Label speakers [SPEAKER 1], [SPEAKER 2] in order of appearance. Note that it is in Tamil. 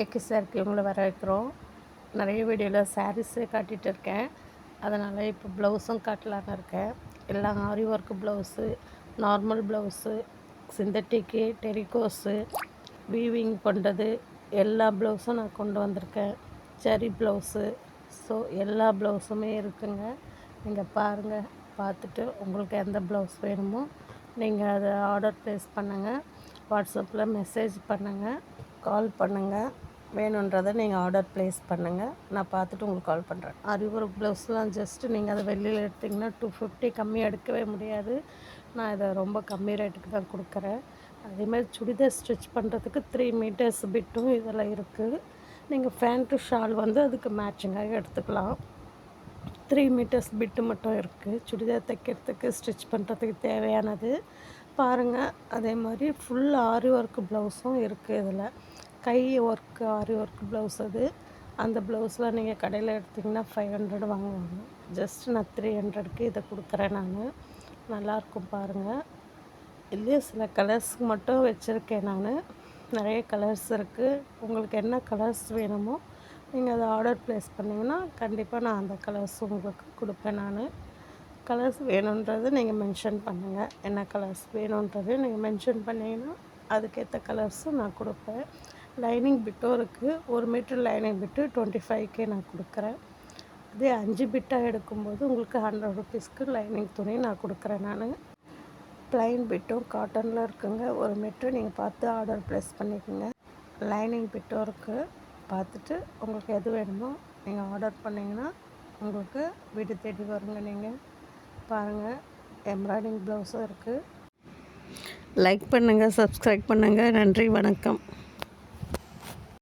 [SPEAKER 1] ஏகேஎஸ்ஆருக்கு இவங்கள வர வைக்கிறோம். நிறைய வீடியோவில் சாரீஸே காட்டிகிட்டு இருக்கேன். அதனால் இப்போ ப்ளவுஸும் காட்டலான்னு இருக்கேன். எல்லாம் ஆரி work blouse, normal blouse, சிந்தட்டிக்கு, டெரிகோஸு, weaving கொண்டது எல்லா ப்ளவுஸும் நான் கொண்டு வந்திருக்கேன். ஜரி ப்ளவுஸு, ஸோ எல்லா ப்ளவுஸுமே இருக்குங்க. நீங்கள் பாருங்கள், பார்த்துட்டு உங்களுக்கு எந்த ப்ளவுஸ் வேணுமோ நீங்கள் அதை ஆர்டர் ப்ளேஸ் பண்ணுங்கள். வாட்ஸ்அப்பில் மெசேஜ் பண்ணுங்கள், கால் பண்ணுங்கள். வேணுன்றதை நீங்கள் ஆர்டர் ப்ளேஸ் பண்ணுங்கள். நான் பார்த்துட்டு உங்களுக்கு கால் பண்ணுறேன். ஆரி ஒர்க் ப்ளவுஸ்லாம் ஜஸ்ட்டு நீங்கள் அதை வெளியில் எடுத்திங்கன்னா 250 கம்மியாக எடுக்கவே முடியாது. நான் இதை ரொம்ப கம்மி ரேட்டுக்கு தான் கொடுக்குறேன். அதேமாதிரி சுடிதார் ஸ்டிச் பண்ணுறதுக்கு 3 மீட்டர்ஸ் பிட்டும் இதில் இருக்குது. நீங்கள் ஃபேண்ட்டு ஷால் வந்து அதுக்கு மேட்சிங்காக எடுத்துக்கலாம். 3 மீட்டர்ஸ் பிட்டு மட்டும் இருக்குது சுடிதார் தைக்கிறதுக்கு, ஸ்டிச் பண்ணுறதுக்கு தேவையானது. பாருங்கள், அதே மாதிரி ஃபுல் ஆரி ஒர்க்கு ப்ளவுஸும் இருக்குது இதில். கை ஒர்க்கு ஆரி ஒர்க் ப்ளவுஸ் அது. அந்த ப்ளவுஸில் நீங்கள் கடையில் எடுத்திங்கன்னா 500 வாங்குவாங்க. ஜஸ்ட் நான் 300க்கு இதை கொடுக்குறேன். நான் நல்லாயிருக்கும் பாருங்கள். இதுலேயே சில கலர்ஸ்க்கு மட்டும் வச்சுருக்கேன். நான் நிறைய கலர்ஸ் இருக்குது. உங்களுக்கு என்ன கலர்ஸ் வேணுமோ நீங்கள் அதை ஆர்டர் ப்ளேஸ் பண்ணிங்கன்னா கண்டிப்பாக நான் அந்த கலர்ஸ் உங்களுக்கு கொடுப்பேன். நான் கலர்ஸ் வேணுன்றது நீங்கள் மென்ஷன் பண்ணுங்கள். என்ன கலர்ஸ் வேணுன்றது நீங்கள் மென்ஷன் பண்ணிங்கன்னா அதுக்கேற்ற கலர்ஸும் நான் கொடுப்பேன். லைனிங் பிட்டும் இருக்குது. 1 மீட்டர் லைனிங் பிட்டு 25K நான் கொடுக்குறேன். அதே 5 பிட்டாக எடுக்கும்போது உங்களுக்கு 100 ருபீஸ்க்கு லைனிங் துணி நான் கொடுக்குறேன். நான் ப்ளைன் பிட்டும் காட்டனில் இருக்குங்க. 1 மீட்டர் நீங்கள் பார்த்து ஆர்டர் ப்ளேஸ் பண்ணிக்கோங்க. லைனிங் பிட்டும் இருக்குது. பார்த்துட்டு உங்களுக்கு எது வேணுமோ நீங்கள் ஆர்டர் பண்ணிங்கன்னா உங்களுக்கு வீடு தேடி வருங்க. நீங்கள் பாருங்கள், எம்ப்ராய்டிங் ப்ளவுஸும் இருக்குது. லைக் பண்ணுங்கள், சப்ஸ்கிரைப் பண்ணுங்கள். நன்றி, வணக்கம்.